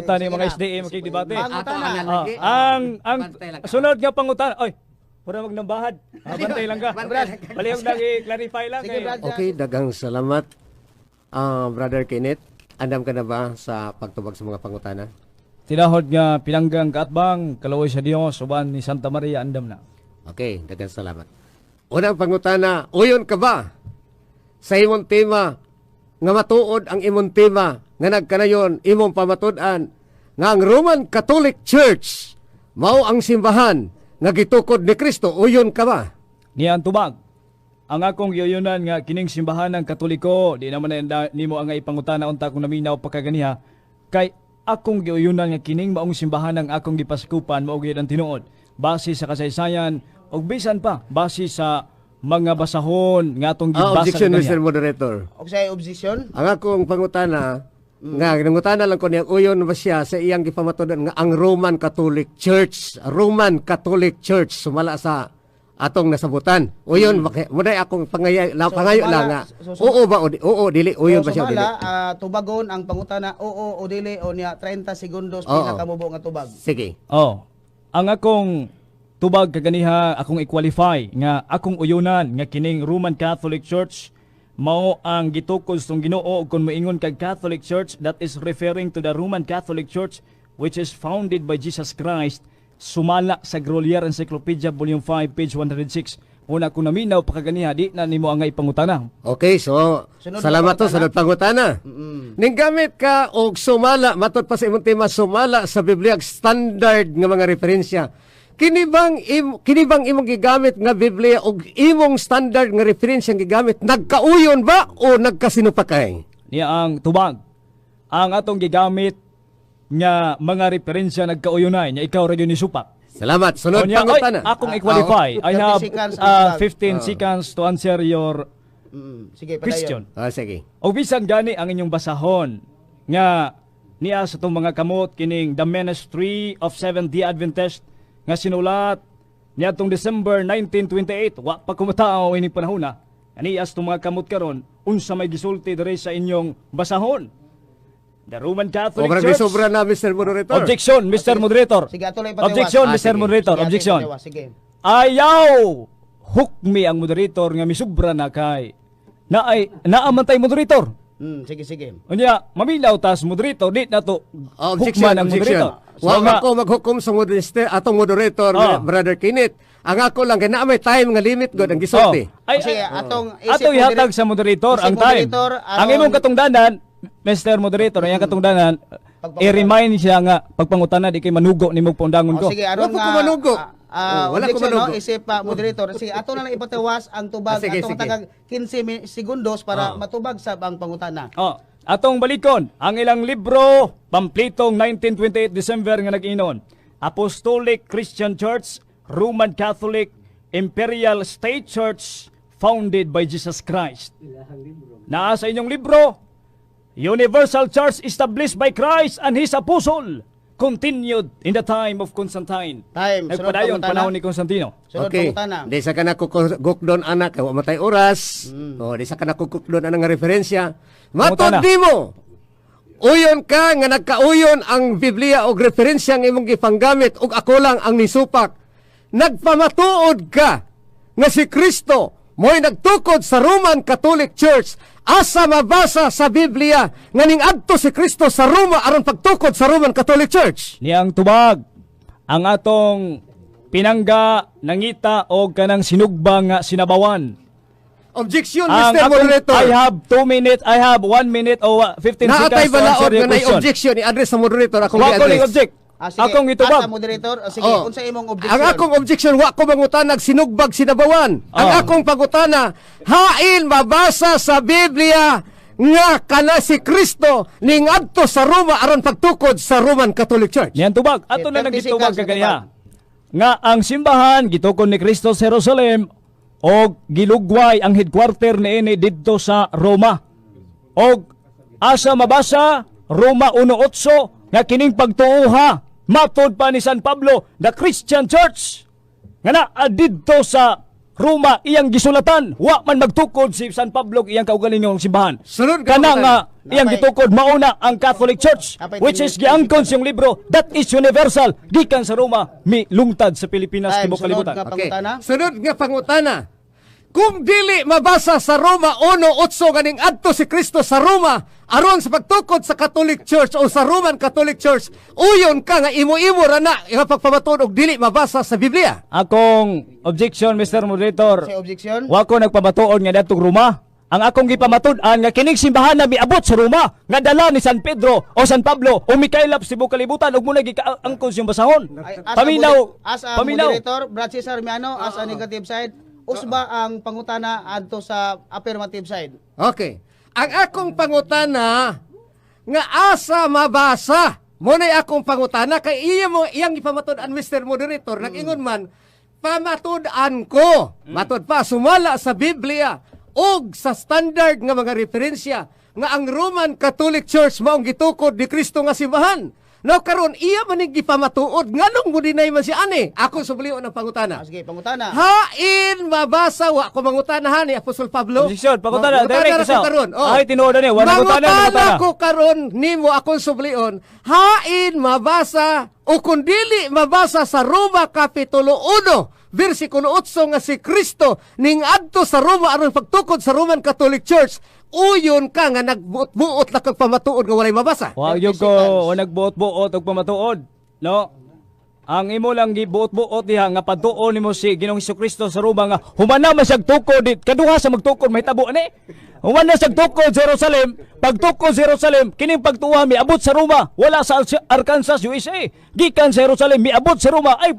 pangutana ni mga SDA makikidebate. Pangutan na. Ang sunod nga pangutana, oy, pura magnambahad. Bantay lang ka. Palihog na i-clarify lang. Sige, Brad. Okay, dagang salamat. Brother Kenneth, andam ka na ba sa pagtubag sa mga pangutana? Tinahod nga pinanggang kaatbang, kalaway sa Dios, uban ni Santa Maria, andam na. Okay, dagang salamat. Unang pangutana, uyon ka ba sa imong tema nga matuod ang imong tema nga nagkanayon imong pamatud-an nga ang Roman Catholic Church mao ang simbahan nga gitukod ni Kristo, uyon ka ba? Niya ang tubag. Ang akong giyunan nga kining simbahan ng Katoliko, di naman na nimo ang ipangutana unta kung naminaw pagkaganiha, kay akong giyunan nga kining maong simbahan ng akong gipaskupan mao gyud ang tinuod base sa kasaysayan ug bisan pa base sa mga basahon nga atong gibasa Objection, kaniya. Mr. Moderator. Og sa objection? Ang akong pangutana, nga nangutana lang ko niya, uyon ba siya sa iyang gipamatudan nga ang Roman Catholic Church, sumala sa atong nasabutan. Uyon, muday akong pangayo lang nga. Oo ba, oo, dili, uyon ba siya, dili? Tubagon ang pangutana, oo o dili, o niya 30 segundos pinakamubo nga tubag. Sige. Ang akong tubag kaganiha akong i-qualify nga akong uyunan nga kining Roman Catholic Church mao ang gitukod sa Ginoo kung moingon kag Catholic Church, that is referring to the Roman Catholic Church which is founded by Jesus Christ, sumala sa Grolier Encyclopedia Volume 5 page 106. Una kung naminaw pakaganiha di na nimo ang ipangutana. Okay, so salamat to sa pangutana. Ning gamit ka og sumala matud pa sa imong tema, sumala sa Biblia standard nga mga referensya. Kini bang imong gigamit nga Biblia og imong standard nga referensya nga gigamit, nagkauyon ba o nagkasinupakay? Niya ang tubag. Ang atong gigamit nga mga referensya nagkauyunay nya ikaw ra gyud ni supak. Salamat. Sunod Onya, pangutana. akong i-qualify. I have 15 seconds to answer your Sige, question. Sige. O bisan gani ang inyong basahon nga niya sa itong mga kamot kining The Ministry of Seventh-day Adventist nga sinulat niya itong December 1928. Wa pa kumatao ini panahon na. Niya sa itong mga kamot karon unsa may gisulti diri sa inyong basahon. The Roman Catholic Church. Sobra na, Mr. Moderator. Objection, Mr. Moderator. Sige, atuloy patiwas. Objection, Mr. sige. Moderator. Sige, Objection. patiwas, sige. Ayaw hukmi ang moderator nga misubra na kay naamantay moderator. Sige. Unya, mamilaw tas moderator di na to Objection, hukman ang objection. moderator. Wa ako maghukom sa atong moderator, Brother Kenneth. Ang ako lang, kaya may time nga limit god ang gisulti. Sige, atong ato ihatag sa moderator ang time. Ang imong katungdanan, Mr. Moderator, ang katungdanan, i-remind siya nga pagpangutana di kay manugo ni mong paundangon ko. Sige, aron Wala ko manugo. Wala ko manugo. Isip moderator. Sige, ato na lang ipatiwas ang tubag. Sige, Atong sige. matagag 15 segundos para matubag sa ang pangutana. Atong balikon ang ilang libro, pamplitong 1928 December nga nag-inon. Apostolic Christian Church, Roman Catholic, Imperial State Church, founded by Jesus Christ. Naa sa inyong libro, Universal Church established by Christ and His Apostle, continued in the time of Constantine. Nagpadayon panahon ni Constantino. Sunod Okay. pangutana. Di sa kana kukukdon anak, wa matay oras. Di sa kana kukukdon anang nga referensya. Matod di mo. Uyon ka nga nagkauyon ang Biblia og referensya nga imong gipanggamit ug ako lang ang nisupak. Nagpamatuod ka nga si Kristo mo'y nagtukod sa Roman Catholic Church. Asa mabasa sa Biblia nga ning adto si Kristo sa Roma aron pagtukod sa Roman Catholic Church? Niyang tubag ang atong pinangga nangita o kanang sinugba nga sinabawan. Objection, Ang Mr. Moderator. I have 2 minutes, I have 1 minute o 15 seconds Naatay to balaod answer your nga nay question. objection i-address sa moderator akong Wa ko ni i-address. object. Sige, Akong itubag. moderator. Sige, unsa imong objection? Ang akong objection wa ko mangutanag sinugbag sinabawan. Ang akong pangutana, hain mabasa sa Biblia nga kana si Kristo ning adto sa Roma aron pagtukod sa Roman Catholic Church. Niyang tubag. Ato na 30 nagitubag seconds na kagaya. Nga ang simbahan gitukod ni Kristo sa Jerusalem o gilugway ang headquarter niini didto sa Roma. O asa mabasa Roma 1:8 nga kining pagtuuha matod pa ni San Pablo, the Christian Church nga naa didto sa Roma iyang gisulatan, wa man magtukod si San Pablo iyang kaugalingong simbahan. Sunod ka Kana mo nga tayo. iyang gitukod mauna ang Catholic Church, Napay which is tinulog- giangkon siyang libro that is universal gikan sa Roma mi lungtad sa Pilipinas Time, tibuok sunod kalibutan. nga pangutana. Sunod nga pangutana. Kung dili mabasa sa Roma 1:8 ganing adto si Kristo sa Roma aron sa pagtukod sa Catholic Church o sa Roman Catholic Church, uyon ka nga imo-imo ra na nga pagpamatud og dili mabasa sa Biblia. Akong objection, Mr. Moderator. Sa objection. Wa ko nagpamatuod nga dadtong Roma. Ang akong gipamatud-an nga kining simbahan na miabot sa Roma nga dala ni San Pedro o San Pablo o Mikaelap sa tibuok kalibutan ug muna gikaangkon siyang basahon. Ay, Paminaw. as a Paminaw. moderator, Brad Cesar Miano, as a negative side, usba ang pangutana adto sa affirmative side. Okay. Ang akong pangutana nga asa mabasa mo na akong pangutana kay iyang ipamatud-an Mr. Moderator nag-ingon man pamatud-an ko matud pa sumala sa Biblia og sa standard nga mga referensya nga ang Roman Catholic Church maong gitukod ni Kristo nga simbahan. Now karon iya man ning gipamatuod nganong mo dinay man si ani? Ako sublion ang pangutana. Sige, pangutana. Hain mabasa wa ko mangutanahan ni Apostol Pablo. Objection, pangutana, direct ko sa. karon. Ay, tinuod ni, wala mangutana, Mangutana ko karon nimo akong sublion. Hain mabasa o kung dili mabasa sa Roma kapitulo 1 versikulo 8 nga si Kristo ning adto sa Roma aron pagtukod sa Roman Catholic Church. Uyon ka nga nagbuot-buot na kag pamatuod nga walay mabasa. Wa gyud ko o nagbuot-buot og pamatuod. No? Ang imo lang gibuot-buot diha nga patuon nimo si Ginoong Hesukristo sa Roma nga humana man siyang tukod kaduha sa magtukod mahitabo ani. Humana siyang tukod sa Jerusalem, pagtukod sa Jerusalem kining pagtuwa miabot sa Roma, wala sa Arkansas, USA. Gikan sa Jerusalem miabot sa Roma ay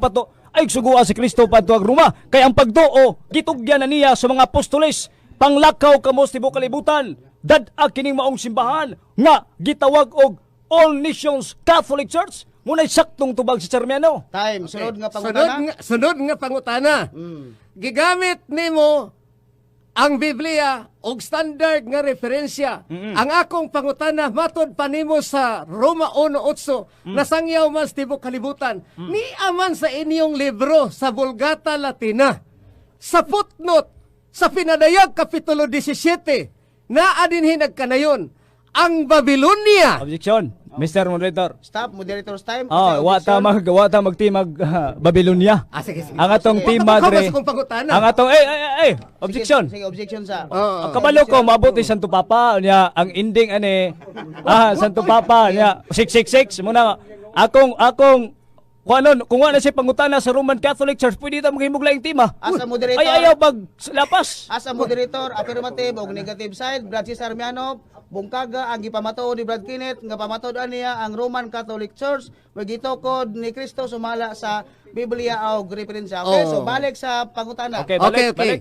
suguha si Kristo padtuag Roma. Kay ang pagtuo gitugyan na niya sa mga apostoles panglakaw kamo sa tibuok kalibutan. Dad-a kining maong simbahan nga gitawag og All Nations Catholic Church. Muna'y saktong tubag si Charmiano. Time, sunod nga pangutana. Sunod nga pangutana. Gigamit nimo ang Biblia og standard nga referensya. Ang akong pangutana matod pa nimo sa Roma 1:8 nasangyaw man sa tibuok kalibutan. Ni aman sa inyong libro sa Vulgata Latina. Sa footnote sa Pinadayag Kapitulo 17 na adinhi nagkanayon ang Babylonia. Objection, Mr. Moderator. Stop, moderator's time. Oh, Objection. wa ta magtimag Babylonia. Sige. Ang atong team Mapakawas madre. akong pangutana. Ang atong objection. Sige, objection sa. Oo. Kabalo ko maabot ni Santo Papa niya ang ending ani Santo Papa niya 666 muna akong kung wala si pangutana sa Roman Catholic Church pwede ta maghimog laing tema. As a moderator, Ay ayaw pag lapas. as a moderator, affirmative o negative side, Brad Cesar Miano, bungkaga ang gipamatuod ni Brad Kenneth nga pamatuod niya ang Roman Catholic Church wag gitukod ni Kristo sumala sa Biblia o referensya. Okay, so balik sa pangutana. Okay, Okay. balik.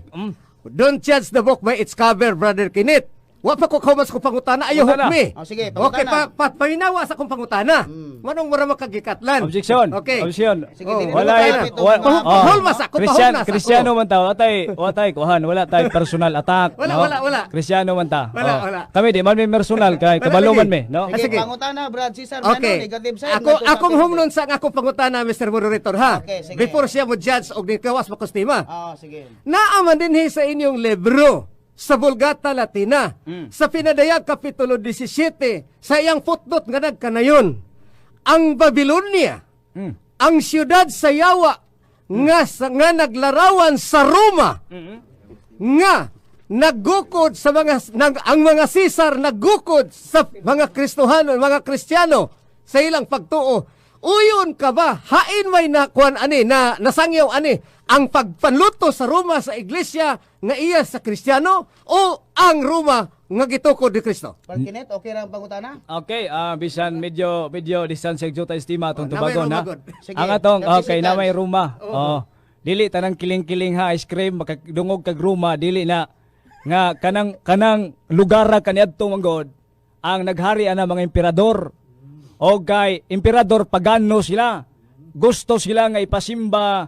Don't judge the book by its cover, Brother Kenneth. Wa pa ko kumas ko pangutana, ayaw Pangutana. hukmi. Sige, Okay, pangutana. paminawa sa kong pangutana. Manong mura makagikatlan. Objection. Okay. Objection. Sige, Oh, dili Wala na tayo itong mga- Pahulmas ako, pahulmas ako. Kristyano man ta, watay kuhan, wala tay personal attack. Wala. Kristyano man ta. Wala. Kami di man may personal kay kabalo man me, no? Sige, Sige. pangutana, Brad Cesar Miano, Okay. negative side. Akong ngadto sa humnon sa akong pangutana, Mr. Moderator, ha? Okay, sige. Before siya mo judge og nikawas makostima. sige. Naaman din sa inyong libro sa Vulgata Latina, sa Pinadayag Kapitulo 17, sa iyang footnote nga nagkanayon, ang Babylonia, ang siyudad sa Yawa, nga naglarawan sa Roma, nga naggukod sa ang mga Sisar naggukod sa mga Kristohano, mga Kristiyano sa ilang pagtuo. Uyon ka ba? Hain may nakuan ani na nasangyaw ani ang pagpanluto sa Roma sa iglesia nga iya sa Kristiyano o ang Roma nga gitukod ni Kristo? Brad Kenneth, okay ra ang pangutana? Okay, bisan medyo distance sa juta estima atong namay tubagon ha. Roma god. Sige, Ang atong 30 okay na seconds. may Roma. Dili tanang kiling-kiling ha ice cream makadungog kag Roma dili na nga kanang lugar kaniadto manggod ang naghari ana mga emperador. O kay emperador pagano sila. Gusto sila nga ipasimba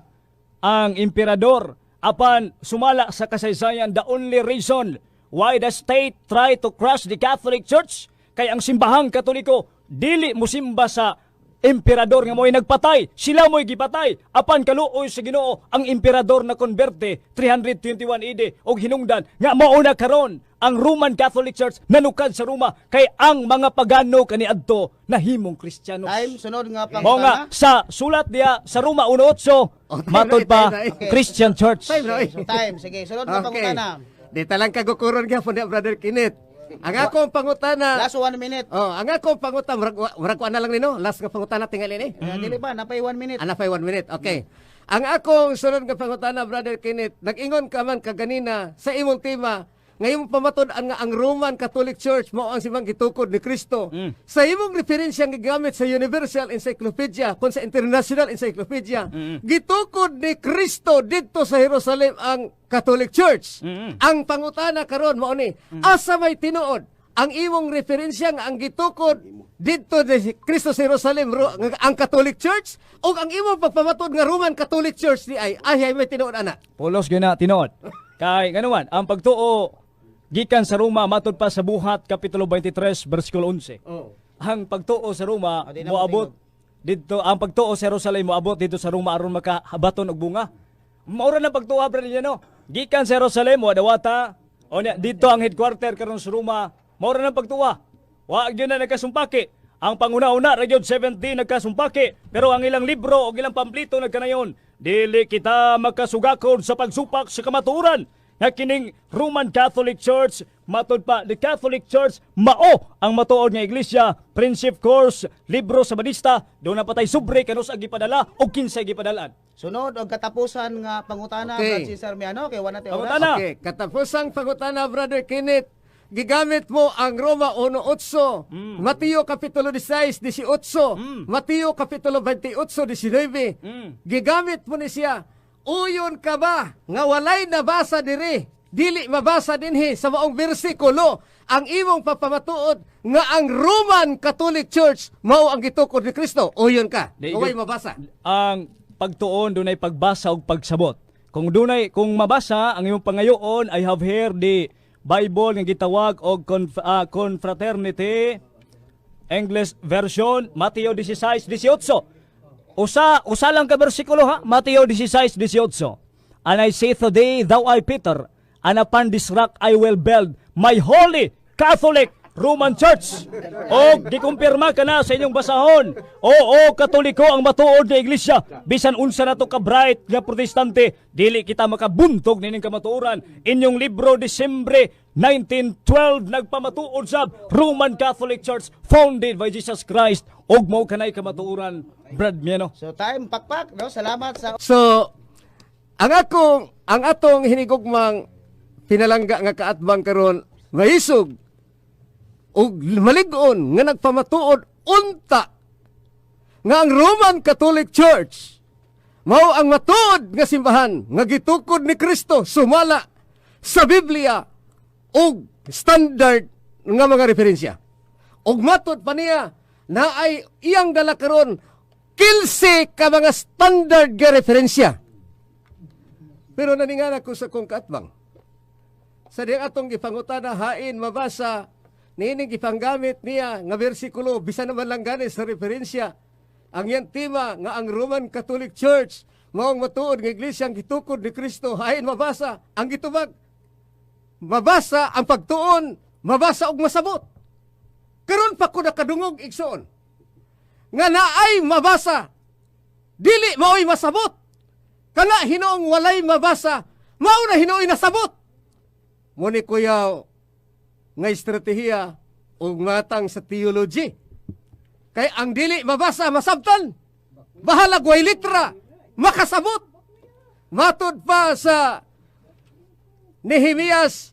ang emperador apan sumala sa kasaysayan the only reason why the state try to crush the Catholic Church kay ang simbahang Katoliko dili mosimba sa emperador nga mo'y nagpatay, sila mo'y gipatay. Apan kaluoy sa Ginoo ang emperador na konberte 321 AD og hinungdan nga mauna karon ang Roman Catholic Church nanukad sa Roma kay ang mga pagano kaniadto nahimong Kristiyanos. Time, sunod nga Mao nga pangutana. sa sulat diya sa Roma 1:8 matod pa time. Christian Church. Time, no? So time, sige, sunod nga pangutana. Di talang kagukuron ka po niya, Brother Kenneth. Ang akong pangutana, Last 1 minute. ang akong pangutana, murag ko na lang nino, last nga pangutana tingali ni. Dili ba, napay 1 minute. Anapay 1 minute, okay. Ang akong sunod nga pangutana, Brother Kenneth, nag-ingon ka man kaganina sa imong tema, ngayon pamatod-an nga ang Roman Catholic Church mao ang simang gitukod ni Kristo. Sa imong referensya nga gigamit sa Universal Encyclopedia kun sa International Encyclopedia, gitukod ni Kristo didto sa Jerusalem ang Catholic Church. Ang pangutana karon mao ni, asa may tinuod ang imong referensya nga ang gitukod didto ni Kristo sa Jerusalem ang Catholic Church o ang imong pagpamatod nga Roman Catholic Church di ay may tinuod ana. Pulos gyud na tinuod. Kay ganuman ang pagtuo gikan sa Roma matod pa sa Buhat kapitulo 23 bersikulo 11. Oh. Ang pagtuo sa Roma di na moabot didto, ang pagtuo sa Jerusalem moabot dito sa Roma aron makahabaton og bunga. Maura na pagtuo bro ninyo no. Gikan sa Jerusalem wa dawata o dito ang headquarter karon sa Roma. Maura na pagtuo. Wa gyud na nagkasumpaki. Ang panguna-una ra gyud 70 nagkasumpaki pero ang ilang libro o ilang pamplito nagkanayon dili kita makasugakod sa pagsupak sa kamatuoran. Nga kining Roman Catholic Church, matod pa, the Catholic Church, mao ang matuod nga iglesia, Principe Course, libro sa Badista, doon na patay sobre kanus ang gipadala o kinsa gipadalaan. Sunod og katapusan nga pangutana Okay. Francis Armiano kay wala tayo Pangutana. oras. Okay, katapusang pangutana, Brother Kenneth, gigamit mo ang Roma 1:8, Mateo Kapitulo 16, 18, Mateo Kapitulo 28, 19. Gigamit mo ni siya, uyon ka ba nga walay nabasa diri, dili mabasa dinhi sa maong bersikulo ang imong papamatuod nga ang Roman Catholic Church mao ang gitukod ni Kristo. Uyon ka, Di- walay mabasa. Ang pagtuon dunay pagbasa ug pagsabot. Kung mabasa ang imong pangayoon, I have here the Bible nga gitawag og Confraternity English version, Mateo 16:18. Usa lang ka bersikulo ha, Mateo 16:18. And I say today, thou art Peter, and upon this rock I will build my holy Catholic Roman Church. O gikumpirma ka na sa inyong basahon. Oo, Katoliko ang matuod nga iglesia. Bisan unsa na to ka bright nga protestante, dili kita makabuntog nining kamatuoran. Inyong libro Disyembre 1912 nagpamatuod sa Roman Catholic Church founded by Jesus Christ. Og mao kanay kamatuoran, Brad Miano. So time pakpak no. Salamat sa So, ang atong hinigugmang pinalangga nga kaatbang karon maisog ug malig-on nga nagpamatuod unta nga ang Roman Catholic Church mao ang matuod nga simbahan nga gitukod ni Kristo sumala sa Biblia ug standard nga mga referensya. Ug matud pa niya na ay iyang dala karon 15 ka mga standard nga referensya. Pero naningala ko sa kong kaatbang. Sa diyang atong gipangutana hain mabasa nining gipanggamit niya nga bersikulo bisan naman lang gani sa referensya. Ang yan tema nga ang Roman Catholic Church maong matuod nga iglesyang gitukod ni Kristo hain mabasa ang gitubag. Mabasa ang pagtuon, mabasa og masabot. Karon pa ko nakadungog igsoon. Nga naay mabasa, dili mao'y masabot. Kana hinoong walay mabasa, mao na hino'y nasabot. Muni kuyaw nga estratehiya o matang sa theology. Kay ang dili mabasa masabtan, bahalag way litra, makasabot. Matod pa sa Nehemias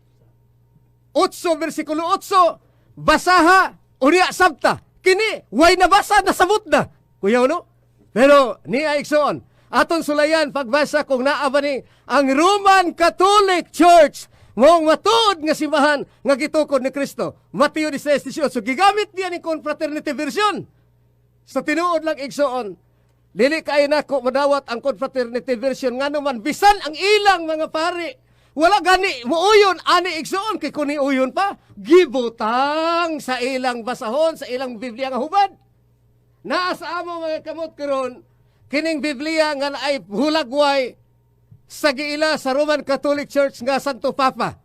8 versikulo 8, basaha unya sabta. Kini way nabasa nasabot na. Kuya no? Pero niya igsoon, aton sulayan pagbasa kung naa ba ni ang Roman Catholic Church mong matuod nga simbahan nga gitukod ni Kristo. Mateo 16:18. So gigamit niya ni Confraternity version. Sa tinuod lang igsoon, dili kay nako madawat ang Confraternity version nganuman bisan ang ilang mga pari wala gani muuyon ani igsoon kay kuni uyon pa gibutang sa ilang basahon sa ilang Biblia nga hubad. Naa sa amo mga kamot karon kining Biblia nga ay hulagway sa giila sa Roman Catholic Church nga Santo Papa.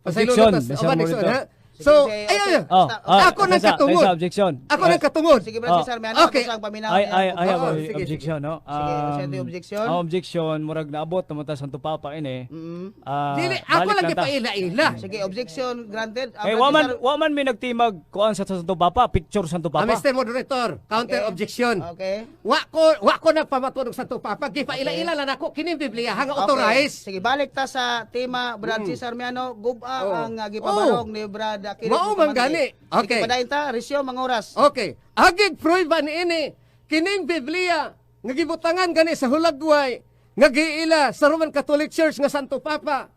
Objection, Pasaylo Mr. na Monitor. ha? So, Sige, ayun. Oh, Ako nang katungod. objection. Ako nang katungod. Sige, Brad Sarmiano, Okay. ako sa paminaw. I have Oo, a sige, objection, no? Sige, siya ito yung objection. Ang objection, murag naabot naman ta Santo Papa ini. Dili, ako lang ta. gipaila-ila. Sige, objection granted. Eh, wa man mi nagtimag kuan sa Santo Papa, picture Santo Papa. Mr. Moderator, counter objection. Okay. Wa ko nagpamatunog sa Papa, gipaila-ila lang ako kining Biblia hanga authorize. Sige, balik ta sa tema Brad Sarmiano, guba Oh. ang gipabarog ni Brad Aquino. Mao man gani. Okay. Sige, padayon ta, resyo, mga oras. Okay. Agig pruiba niini kining Biblia nga gibutangan gani sa hulagway nga giila sa Roman Catholic Church nga Santo Papa.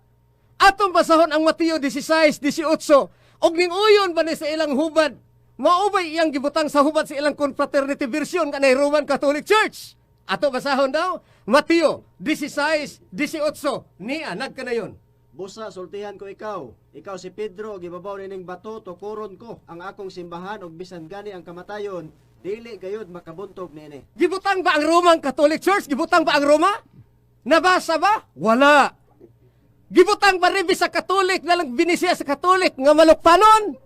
Atong basahon ang Mateo 16:18 og ninguyon ba ni sa ilang hubad maubay iyang gibutang sa hubad sa ilang confraternity version kanay Roman Catholic Church. Ato basahon daw Mateo 16:18 niya nagkanayon. Busa, sultihan ko ikaw. Ikaw si Pedro, gibabaw nining bato, tukuron ko ang akong simbahan ug bisan gani ang kamatayon, dili gayud makabuntog nini. Gibutang ba ang Roman Catholic Church? Gibutang ba ang Roma? Nabasa ba? Wala. Gibutang ba rin sa Katolik na lang binisya sa Katolik nga malukpanon?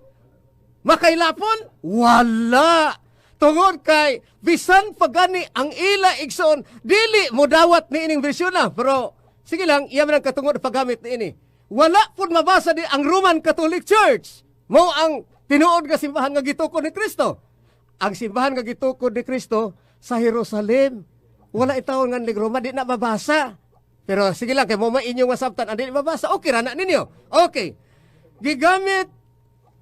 Makailapon? Wala. Tungod kay bisan pagani ang ila igsoon dili mo dawat ni ining bersyon na. Pero sige lang, iya man ang katungod paggamit ni ini. Wala pud mabasa di ang Roman Catholic Church. Mao ang tinuod nga simbahan nga gitukod ni Kristo. Ang simbahan nga gitukod ni Kristo sa Jerusalem. Wala itawon nga ni Roma di na mabasa. Pero sige lang kay mo mainyo nga sabtan andi mabasa. Okay ra na ninyo. Okay. Gigamit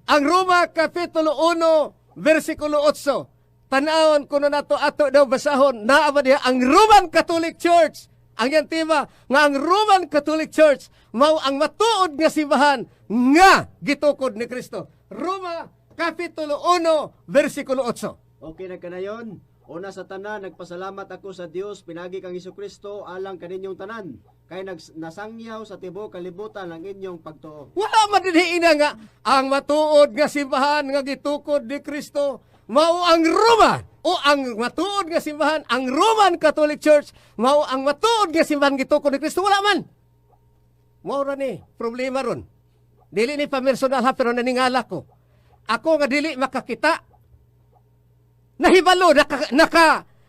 ang Roma kapitulo 1 versikulo 8. Tanawon kuno nato ato daw basahon naa ba diha ang Roman Catholic Church. Ang yan tema nga ang Roman Catholic Church mao ang matuod nga simbahan nga gitukod ni Kristo. Roma kapitulo 1 versikulo 8. Okay na kanayon. Una sa tanan, nagpasalamat ako sa Dios pinagi kang Hesukristo alang kaninyong tanan. Kay nasangyaw sa tibuok kalibutan ang inyong pagtuo. Wala man dinhi ina nga ang matuod nga simbahan nga gitukod ni Kristo mao ang Roma o ang matuod nga simbahan ang Roman Catholic Church mao ang matuod nga simbahan gitukod ni Kristo. Wala man. Mao ra ni problema ron. Dili ni personal ha pero naningala ko. Ako nga dili makakita. Nahibalo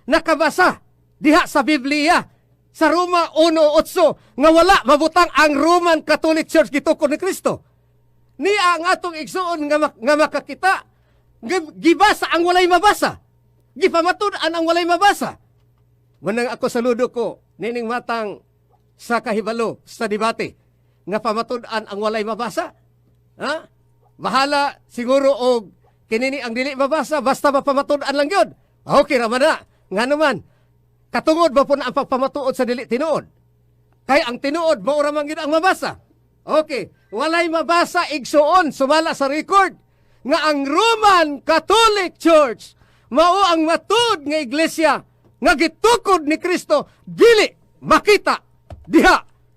nakabasa diha sa Biblia sa Roma 1:8 nga wala mabutang ang Roman Catholic Church gitukod ni Kristo. Niya ang atong igsuon nga makakita gibasa ang walay mabasa. Gipamatud-an ang walay mabasa. Manang ako saludo ko nining matang sa kahibalo sa debate nga pamatud-an ang walay mabasa. Ha? Bahala siguro og kinini ang dili mabasa basta mapamatud-an lang yun. Okay ra man na. Nga naman katungod ba po na ang pagpamatuod sa dili tinuod? Kay ang tinuod mao ra man gyud ang mabasa. Okay, walay mabasa igsuon sumala sa record nga ang Roman Catholic Church mao ang matud nga iglesia nga gitukod ni Kristo dili makita diha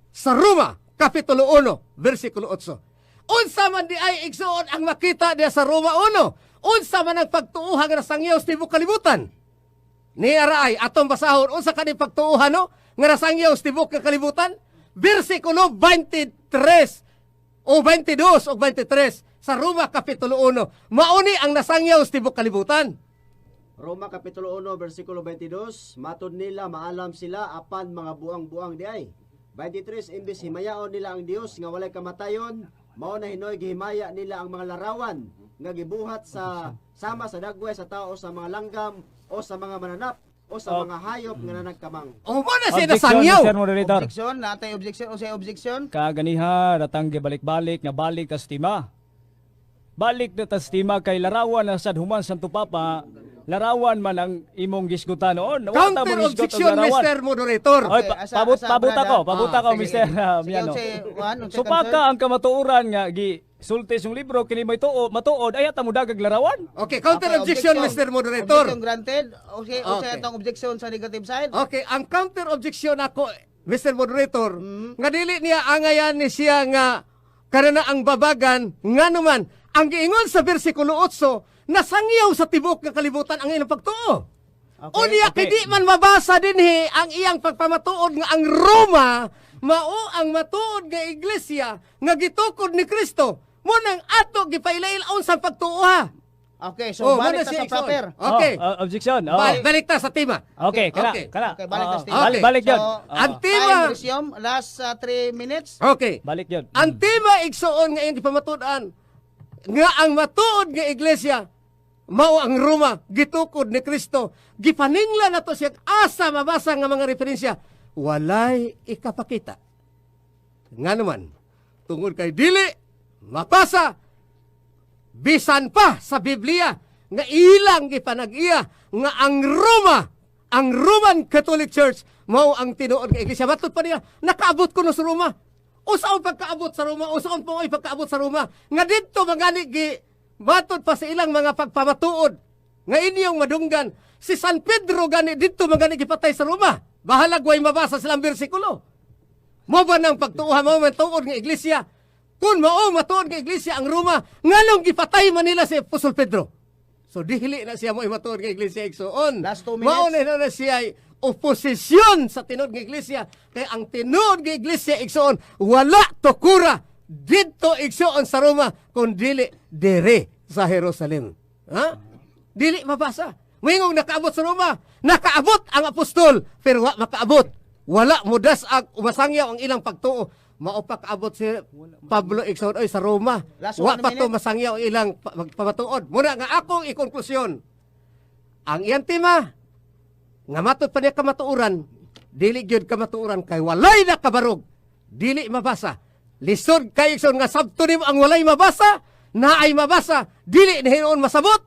sa Roma kapitulo 1 versikulo 8. Unsa man di ay igsuon ang makita diha sa Roma 1? Unsa man ang pagtuuhan nga nasangyaw sa tibuok kalibutan? Ni araay atong basahon unsa kani pagtuuhan no nga nasangyaw sa tibuok kalibutan? Versikulo 23 o 22 o 23 sa Roma kapitulo 1. Mauni ang nasangyaw sa tibuok kalibutan. Roma kapitulo 1 bersikulo 22, matod nila maalam sila apan mga buang-buang di ay. 23, imbis himayaon nila ang Dios nga walay kamatayon, mao na hinoy gihimaya nila ang mga larawan nga gibuhat sa sama sa dagway sa tao sa mga langgam o sa mga mananap o sa mga hayop nga nanagkamang. O mo na siya Objection, nasangyaw. Mr. Moderator. Objection, natay objection o say objection. Kaganiha ratang gibalik-balik nga balik tas tima. Balik na tas tima kay larawan na sad human Santo Papa. Larawan man ang imong gisgutan noon. Wala ta Counter mo gisgot objection, og larawan. Mr. Moderator. Oy, Okay, pabuta ko, sige. Mr. Sige, Miano. unsay one, unsay So pagka concern? ang kamatuoran nga sulti yung libro kini may matuod ay ata mo dagag larawan. Okay, counter Okay, objection, Mr. Moderator. Objection granted. Okay, unsay Okay. atong objection sa negative side? Okay, ang counter objection ako, Mr. Moderator, nga dili niya angayan ni siya nga karana ang babagan, nga naman, ang giingon sa versikulo 8, nasangyaw sa tibok nga kalibutan ang ilang pagtuo. Okay, Unya okay. kay di man mabasa dinhi ang iyang pagpamatuod nga ang Roma mao ang matuod nga iglesia nga gitukod ni Kristo. Mo nang ato gipailail-on sa pagtuo. Okay, so balik muna ta siya, sa proper. Okay. Objection. Balik ta sa tema. Okay, kana, Okay. kana. Okay, balik Oo, sa Steve. Balik, Okay. balik yun. So, Ang tema, time resume, last 3 minutes. okay. Balik yun. Ang tema igsuon nga iyang gipamatudan nga ang matuod nga iglesia mao ang Roma gitukod ni Kristo. Gipaningla nato siya asa mabasa nga mga referensya walay ikapakita. Nga naman tungod kay dili mapasa bisan pa sa Biblia nga ilang gipanag-iya nga ang Roma, ang Roman Catholic Church mao ang tinuod nga iglesia. Matud pa niya nakaabot ko no sa Roma. Usaon pagkaabot sa Roma, usaon po ay pagkaabot sa Roma. Nga dito magani gi matod pa sa ilang mga pagpamatuod. Nga inyong madunggan, si San Pedro gani dito magani gipatay sa Roma. Bahalag way mabasa silang bersikulo. Mo ba nang pagtuuhan mo man tuod nga iglesia? Kung mao matuod nga iglesia ang Roma, nganong gipatay man nila si Apostol Pedro? So dili na siya mo matuod nga iglesia igsuon. Last 2 minutes. Mao na siya ay oposisyon sa tinuod nga iglesia. Kaya ang tinuod nga iglesia igsuon wala tukura dito igsuon sa Roma kun dili dire sa Jerusalem. Ha? Dili mabasa. Wingong nakaabot sa Roma, nakaabot ang apostol pero wa makaabot. Wala mudasag umasangyaw ang ilang pagtuo. Mao pa kaabot si Pablo igsuon oy sa Roma. Last Wa 1 pa to minute. masangyaw ang ilang pamatuod. Muna nga akong ikonklusyon. Ang iyang tema nga matod pa niya kamatuoran, dili gyud kamatuoran kay walay na kabarog, dili mabasa. Lisod kay igsoon nga sabto nimo ang walay mabasa, naay mabasa, dili na hinuon masabot.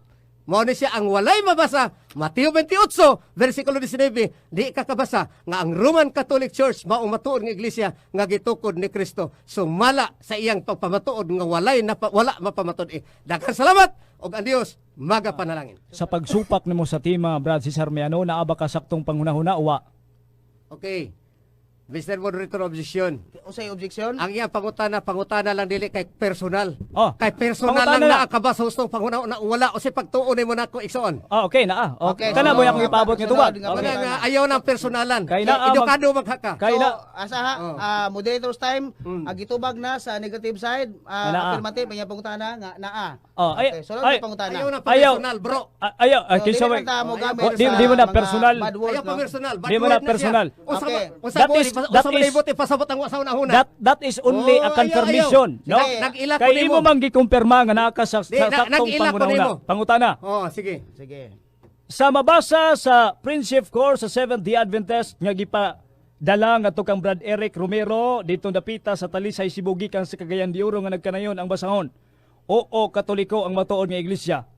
Mao ni siya ang walay mabasa. Mateo 28 versikulo 19, di kakabasa nga ang Roman Catholic Church mao matuod nga iglesia nga gitukod ni Kristo. Sumala sa iyang pagpamatuod nga wala mapamatuod. Daghang salamat og ang Dios magapanalangin. Sa pagsupak nimo sa tema, Brad Cesar Miano, naaba ka saktong panghuna-huna uwa. Okay. Mr. Moderator, objection. Usay objection. Ang iyang pangutana lang dili kay personal. Oh, Kay personal pangutana lang na. na akabas sa hustong panguna na wala o si pagtuon mo na ko igsoon. Okay na. Okay, Kana so, mo yung ipaabot nga tubag. sunod nga Wala Okay. nga ayaw ng personalan. Kay na, Edukado maghaka. Kay So, na. asa ha, moderator's time, gitubag na sa negative side, Naa. affirmative, may pangutana nga naa. Oh, Okay, sunod ay, na pangutana. Ayaw ng Ayaw. personal, bro. Ayaw, So, kinsa dili may man ta mo gamit Oh, sa di mo na mga personal. bad words, Ayaw pa no? personal. Di mo na personal. Okay. That is only a Oh, confirmation, ayaw. no? Sige, nag-ila ko Kay nimo. imo man gikumpirma nga naa ka sa Di, saktong nag-ila ko panghuna-una. nimo. Pangutana. Oh, sige. Sige. Sa mabasa sa Friendship Course sa Seventh-day Adventist nga gipadala nga to kang Brad Eric Romero dito dapita sa Talisay Sibugi kang sa Cagayan de Oro nga nagkanayon ang basahon. Oo, Katoliko ang matuod nga iglesia.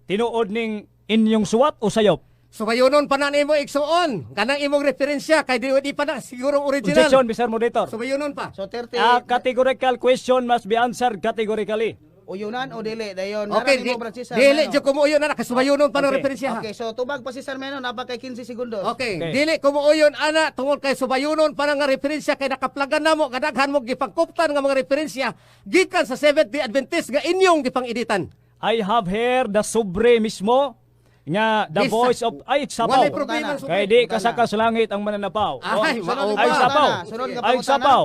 Tinuod ning inyong suwat o sayop? Sumayunon pa na nimo igsuon. Kanang imong referensya kay di pa na siguro original. Objection, Mr. Moderator. Sumayunon pa. So 30 Categorical question must be answered categorically. uyunan o dili dayon. Okay, Nara nimo, Brad Cesar, dili ano? jud kumuyon na nakasumayunon pa ng Okay. referensya. ha? Okay, so tubag pa si Sir Meno napakay 15 segundos. Okay, Okay. dili kumuoyon ana tungod kay subayunon pa nga referensya kay nakaplagan namo kadaghan mo gipangkuptan nga mga referensya gikan sa Seventh-day Adventist nga inyong gipang-editan. I have here the sobre mismo nga the Yes, voice of ay sapaw. Walay problema Pangutana. sa Kay di kasaka sa langit ang mananapaw. Ay, Oh, mao ay ba? sapaw. Sunod nga Ay pangutana. sapaw.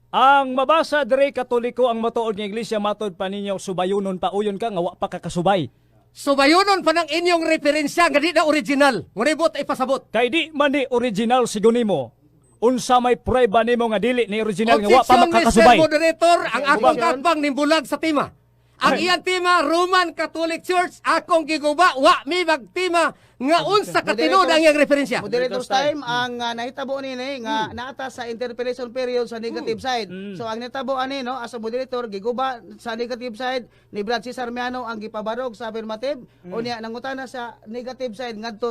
Ang mabasa dire Katoliko ang matuod nga iglesia matod pa ninyo subayunon pa uyon ka nga wa pa kakasubay. Subayunon pa ng inyong referensya nga di na original. Ngunibot ay pasabot. Kay di man ni original sigo nimo. Unsa may prueba nimo nga dili ni original nga wa pa Objection, Mr. makakasubay. Moderator, ang akong Objection. katbang nimbulag sa tema. Ang iyang tema, Roman Catholic Church, akong giguba, wa mi magtima nga unsa katinud ang iyang referensya. Moderator's time ang nahitabo ni nga naata sa interpellation period sa negative side. So ang nitabo ani no as a moderator giguba sa negative side ni Brad Cesar Miano ang gipabarog sa affirmative unya nangutana sa negative side ngadto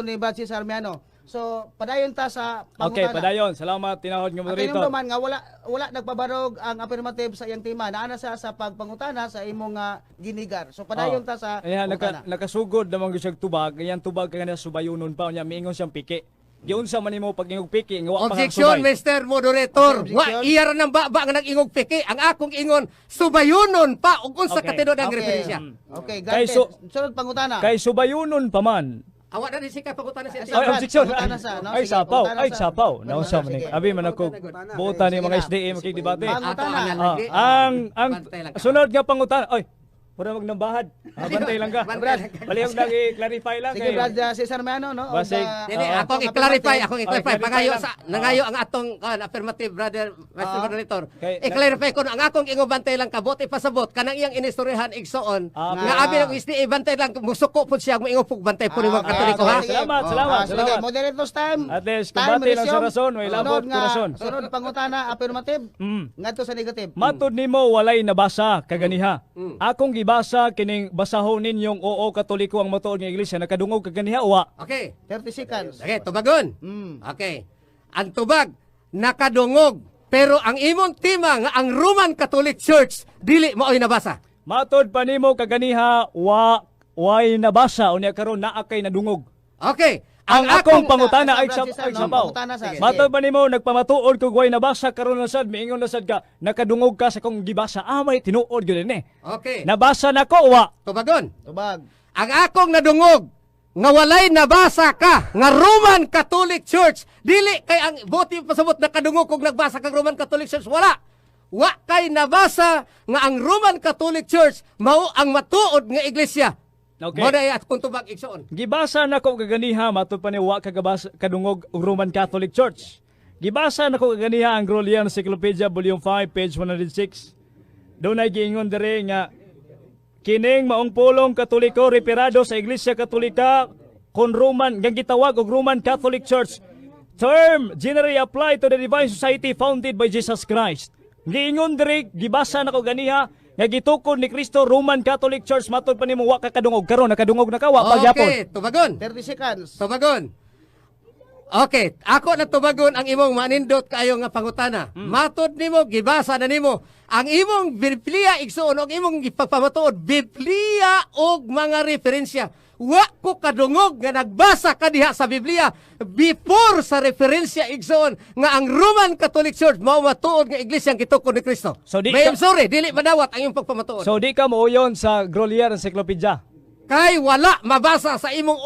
ni Brad Cesar Miano. So padayon ta sa Okay, pangutana. padayon. Salamat tinahod nga Ang moderator. tinumduman nga wala nagpabarog ang affirmative sa iyang tema. Naana sa pagpangutana sa imong ginigar. So padayon ta sa Ayan, pangutana. nakasugod naman gyud siyang tubag. Ayan tubag kay na subayunon pa unya miingon siyang piki. giunsa man nimo pag ingog piki nga wa pa Objection, subay. Mr. Moderator. Okay, Wa objection. iya ra nang baba nga nag-ingog piki. Ang akong ingon subayunon pa ug unsa Okay. katinud ang Okay. referensya. Okay, Kay granted. Sunod pangutana. Kay subayunon pa man. Awa na ni sika pagutan Ay, sa Ay, objection. pangutana sa, no? Ay, Sige, sapaw. pangutana Ay, sa- sapaw. pangutana, Nausa man ni. sige. Abi man ako. Buta ni Sige mga na. SDM makikidebate. Pangutana. Ang Bantay lang ka. sunod nga pangutan. Oy, para magnambahad. Bantay lang ka. Bantay lang ka. Palihog lang i-clarify lang Sige, kay. Brad Cesar Miano, no? Basig. Dili, Oo. akong i-clarify, Okay, Pangayo clarify sa lang. nangayo ang atong affirmative brother, Mr. Moderator. Okay. I-clarify ko ang akong ingo bantay lang kabot ipasabot kanang iyang inistoryahan igsoon Ah, nga abi ang SDA bantay lang musuko pud siya moingo pug bantay po ni mga okay, Katoliko ha. sige. Salamat, Oh. salamat, Sige, salamat. moderator's time. At least, Time kumbati lang sa resume. rason, may labot Sunod ko rason. Sunod pangutana, affirmative. Mm. Ngadto sa negative. Matod nimo walay nabasa kaganiha. Mm. Akong gibasa kining basahon ninyong oo Katoliko ang matuod nga iglesia nakadungog kaganiha wa. Okay. 30 seconds. Okay, tubagon. Mm. Okay. Ang tubag nakadungog pero ang imong tema nga ang Roman Catholic Church dili mao'y nabasa. Matod pa nimo kaganiha way nabasa unya karon naa kay nadungog. Okay. Ang akong pangutana ay Francis, ay no? sabaw. Pangutana sa- Matod pa nimo nagpamatuod kog way nabasa karon na sad miingon na sad ka nakadungog ka sa kong gibasa. May tinuod gyud ni. Okay. Nabasa nako wa. Tubagon. Tubag. Ang akong nadungog nga walay nabasa ka nga Roman Catholic Church dili kay ang boti pasabot nakadungog kog nagbasa kang Roman Catholic Church wala. Wa kay nabasa nga ang Roman Catholic Church mao ang matuod nga iglesia. Okay. Mo day at kung tubag igsoon. Gibasa nako kaganiha matod pa ni wa kagabasa kadungog og Roman Catholic Church. Gibasa nako kaganiha ang Grolian Encyclopedia Volume 5 page 106. Doon ay giingon dere nga kining maong pulong Katoliko reperado sa Iglesia Katolika kon Roman nga gitawag og Roman Catholic Church. Term generally apply to the Divine Society founded by Jesus Christ. Giingon dere gibasa nako ganiha nga gitukod ni Kristo Roman Catholic Church matod pa nimo wa ka kadungog karon nakadungog na ka wa pagyapon. Okay, tubagon. 30 seconds. Tubagon. Okay, ako na tubagon ang imong manindot kayo nga pangutana. Matod nimo gibasa na nimo ang imong Biblia igsoon og imong gipagpamatuod Biblia og mga referensya. Wa ko kadungog nga nagbasa ka diha sa Biblia before sa referensya igsoon nga ang Roman Catholic Church mao matuod nga iglesia ang gitukod ni Kristo. So, di May ka- sorry, dili madawat ang imong pagpamatuod. So di ka muuyon sa Grolier Encyclopedia. Kay wala mabasa sa imong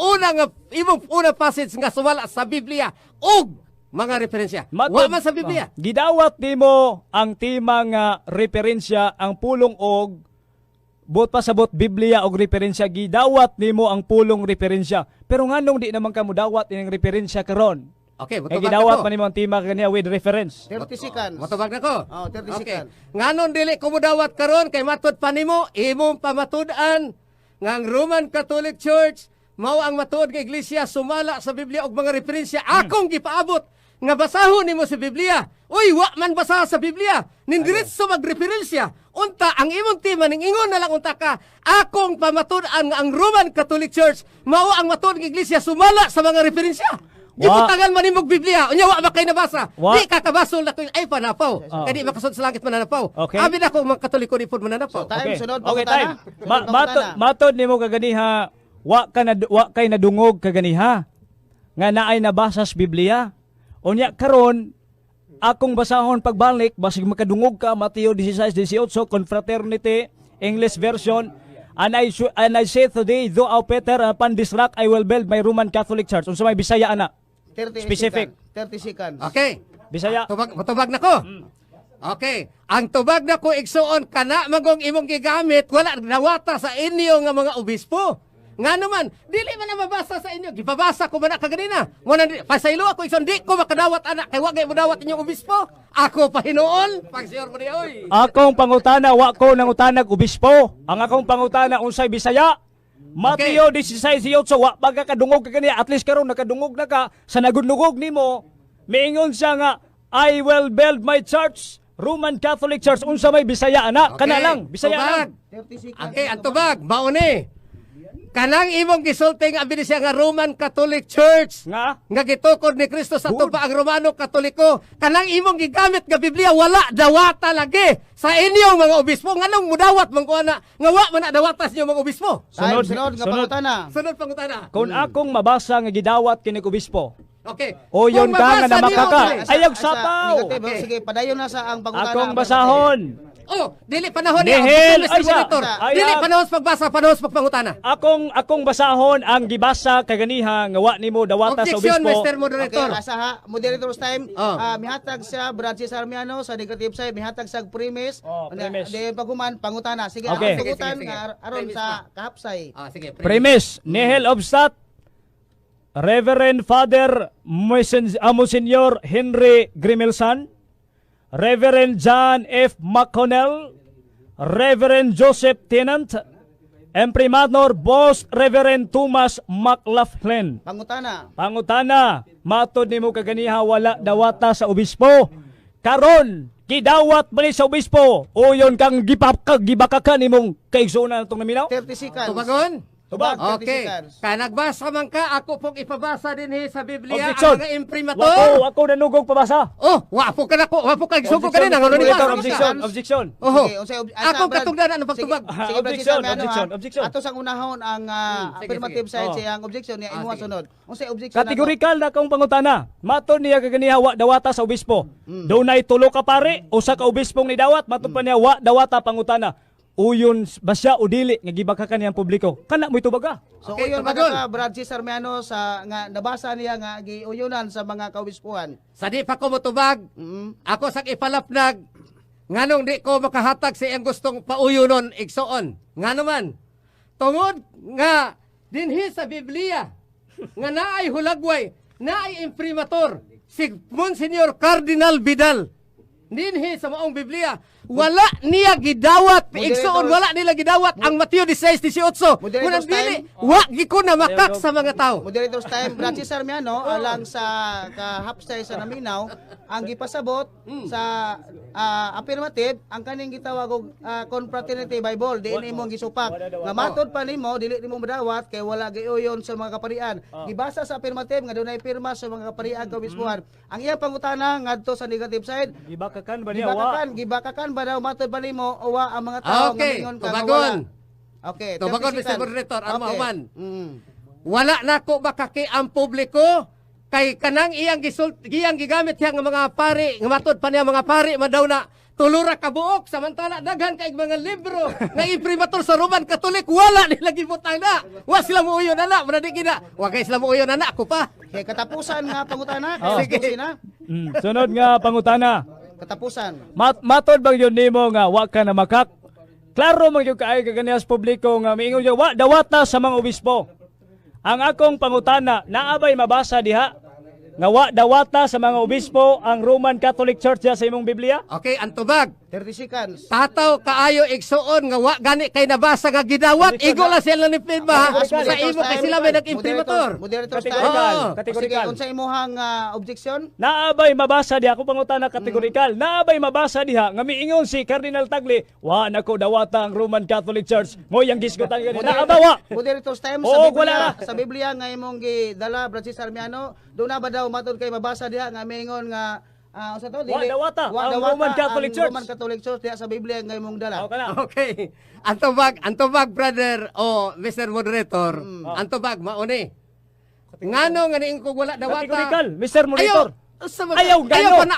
una passage nga sumala sa Biblia og mga referensya. Wa man sa Biblia. Gidawat nimo ang tema nga referensya ang pulong og buot pa sabot Biblia og referensya gidawat nimo ang pulong referensya. Pero nganong di naman ka mo dawat ining referensya karon? Okay, Kay mutubag gidawat na man nimo ang tema kaniya with reference. 30 seconds. Matubag na ko. Oh, 30 Okay. seconds. Nganon dili ko mo dawat karon kay matud pa nimo imong pamatud-an nga ang Roman Catholic Church mao ang matuod nga iglesia sumala sa Biblia og mga referensya akong gipaabot nga basahon nimo sa Biblia. Uy, wa man basa sa Biblia. Nin diretso magreferensya. Unta ang imong tema ning ingon na lang unta ka akong pamatud-an nga ang Roman Catholic Church mao ang matuod nga iglesia sumala sa mga referensya. Gibutangan man nimog Biblia. Unya wa ba kay nabasa? Wa. Di ka kabasol na ay panapaw. Oh. Kadi makasud sa langit mananapaw. Okay. Abi na ko mga Katoliko ni pud mananapaw. So, time, sunod Okay, pangutana. time. Sunod pangutana. Matod nimo kaganiha wa kay nadungog kaganiha nga naay nabasa sa Biblia. Unya karon akong basahon pagbalik basig makadungog ka Mateo 16:18 Confraternity English version and I say today though Peter upon this rock I will build my Roman Catholic Church. Unsa may Bisaya ana? 30 Specific. seconds. 30 seconds. Okay. Bisaya. Matubag na ko. Okay. Ang tubag na ko igsuon kana magong imong gigamit wala nawata sa inyo nga mga obispo. Nga naman, dili man na mabasa sa inyo. Gipabasa ko man na kaganina. Muna pasaylo ako igsoon di ko makadawat anak kay wa gay mo dawat inyong obispo. Ako pa hinuon. Pagsiyor mo di oy. Akong pangutana wa ko nangutanag obispo. Ang akong pangutana unsay Bisaya? Mateo 16:18 wa baga kadungog ka kaniya at least karon nakadungog na ka sa nagundugog nimo. Miingon siya nga I will build my church, Roman Catholic Church. Unsa may Bisaya ana? Kana lang, Bisaya Tubag. lang. 30 seconds. Okay, ang tubag, mauni. Kanang imong gisulting abi siya nga Roman Catholic Church. Nga Gitukod ni Kristo sa tupa ang Romano Katoliko. Kanang imong gigamit nga Biblia wala dawata lagi sa inyong mga obispo. Nganong mudawat man ko ana nga wa man na dawatas niyo mga obispo. Time, Sunod, sunod nga sunod. pangutana. Sunod pangutana. kung akong mabasa nga gidawat kini obispo. Okay. Uyon Kung ka nga mabasa na niyo, makaka. pre. Ayog Asa, sapaw. negative. Okay. Sige, padayon na sa ang pangutana. Akong ang basahon. Oh, dili panahon Nihil, Mr. ay, sa- Monitor. ay, Dili ah. panahon sa pagbasa, panahon sa pagpangutana. Akong basahon ang gibasa kaganiha nga wa nimo dawata sa Objection, obispo. Mr. Okay, Moderator. asa ha, moderator's time. Oh. Mihatag siya Brad Cesar Miano sa negative side, mihatag sa premise. Oh, premise. Di paguman pangutana. Sige, Okay. ang pagutan Sige, sige. nga aron Premise sa pa. kahapsay. Sige. Premise, nihil obstat, Reverend Father Monsignor Henry Grimelsan, Reverend John F. McConnell, Reverend Joseph Tennant, Imprimatur Boss Reverend Thomas McLaughlin. Pangutana. Pangutana, matod nimo kaganiha wala dawata sa obispo. Karon, gidawat ba ni sa obispo? Uyon kang gibakakan nimong kaigsunan itong naminaw? 30 seconds. Tubagon? Tubag, 30 Okay. seconds. Nagbasa man ka, ako pong ipabasa din sa Biblia Objection. ang mga imprimatur. Ako nanugog pabasa. Oh, wapo ka na ko. Wapo ka. Sugo ka din. Ang ano ni Objection, ba? objection, objection. Oho. Sige, unsay Akong katugdanan ang pagtubag. Sige, Brad Objection, Cesar Miano, objection, ha. objection. Ato sang unahon ang Sige, affirmative sige. side Oh. siya ang objection niya imuha sige. sunod. Unsay objection Kategorikal na kong pangutana. Matod niya kaganiha wa dawata sa obispo. Dunay tulo ka pare, usa ka obispong ni dawat, matod pa niya wa dawata pangutana. Uyon ba siya o dili nga gibakakan niyang publiko? Kana mo itubaga. So Okay, uyon tubagon. ka Brad Cesar Miano sa nga nabasa niya nga giuyunan sa mga kaobispuhan. Sa di pa ko motubag, ako sa ipalapnag, nganong di ko makahatag sa iyang gustong pauyunon, igsoon. Nga naman, tungod nga dinhi sa Biblia, nga naay hulagway, naay imprimatur, si Monsignor Cardinal Vidal, dinhi sa maong Biblia, wala niya gidawat, igsoon, wala nila gidawat ang Mateo 16:18. Kunang Moderator's dili, time. wa giko na makak sa mga tao. Moderator's time, Brad Cesar Miano, alang sa kahapsay sa naminaw, ang gipasabot sa affirmative, ang kaning gitawag og Confraternity Bible, di imong gisupak. Nga matod pa nimo, dili nimo madawat kay wala giuyon sa mga kaparian. Gibasa sa affirmative nga dunay pirma sa mga kaparian kaobispuhan. Ang iyang pangutana ngadto sa negative side, Gibakakan ba niya wa? gibakakan ba daw matod pa nimo o wa ang mga tao nga Okay, mingon ka nga tubagon. wala. Okay, 30 Tubagon, Mr. seconds. Moderator, ang mauman. Mm. Wala na ko makaki ang publiko kay kanang iyang gigamit yang mga pari, nga matod pa niya mga pari madaw na tulura ka buok samantala daghan kay mga libro nga imprimatur sa Roman Catholic wala nila gibutang na. Wa sila mo uyon ana, manadi kina. Wa kay sila mo uyon ana ako pa. Okay, katapusan nga pangutana. Oh. Sige na. Sunod nga pangutana. Katapusan. Matod bang yun nimo nga wa ka na makak? Klaro man yung kaay kaganiya sa publiko nga miingon yung wa dawata sa mga obispo. Ang akong pangutana, naabay mabasa diha nga wa dawata sa mga obispo ang Roman Catholic Church diha sa imong Biblia? Okay, ang tubag. 30 seconds. Tataw kaayo igsuon nga wa gani kay nabasa nga gidawat igo lang sila ni pirma sa imo kay sila may nag-imprimatur. Moderator's Kategorikal. time. Oo. Kategorikal. Sige, unsa imong objection? Naabay mabasa diha ako pangutana kategorikal. Naabay mabasa diha nga miingon si Cardinal Tagle, wa nako dawata ang Roman Catholic Church. Mo yang gisgutan gani. Naabawa. Moderator's time Oo, sa wala Biblia. na. Sa Biblia nga imong gidala Brad Cesar Miano, do na ba daw matod kay mabasa diha nga miingon nga unsa to Wa dawata ang Roman Catholic Church. Roman Catholic Church diha sa Biblia nga imong dala. Ako na. Okay. Ang tubag, brother, o Mr. Moderator, ang tubag, mauni. Ngano nga niing kung wala dawata. Kategorikal, Mr. Monitor. Ayaw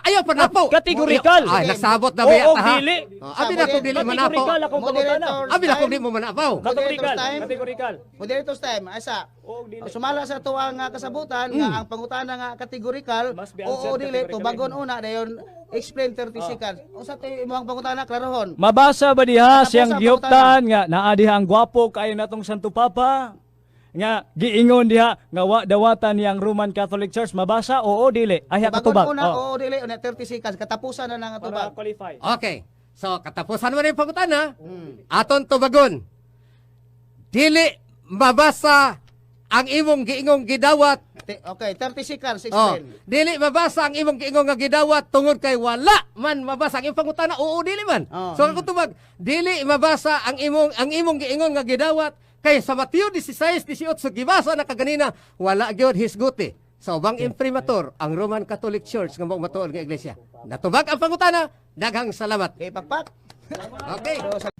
Ayaw pa na po. Kategorikal. Ay, nagsabot na Oo, ba yata ha? dili. Abi na kung dili manapaw. Kategorikal akong pangutana. Abi na kung di mo manapaw. Kategorikal. time. Kategorikal. Moderator's time. Asa? Oo, dili. Sumala sa tuwa nga kasabutan nga ang pangutana nga kategorikal Must be oo answered dili categorically. tubagon una dayon explain 30 seconds. Unsa tay imong pangutana klarohon? Mabasa ba diha Katapos siyang ang gihuptan nga naa diha ang gwapo kayo natong Santo Papa? Nga giingon diha nga wa dawatan niyang Roman Catholic Church. Mabasa oo dili. Aya Tubagon katubag. una oo dili una 30 seconds katapusan na nga Para tubag. qualify. Okay. So, katapusan mo na yung pangutana. Aton tubagon. Dili mabasa ang imong giingong gidawat. Okay, 30 seconds Oh, explain. dili mabasa ang imong giingong nga gidawat tungod kay wala man mabasa ang imong pangutana. Oo, dili man. Oh. So ako tubag, dili mabasa ang imong giingong nga gidawat kay sa Mateo 16:18 gibasa na kaganina wala gyud hisguti sa ubang imprimatur ang Roman Catholic Church nga mao matuod nga iglesia. Natubag ang pangutana. Daghang salamat. Okay, pakpak. Okay. So, sa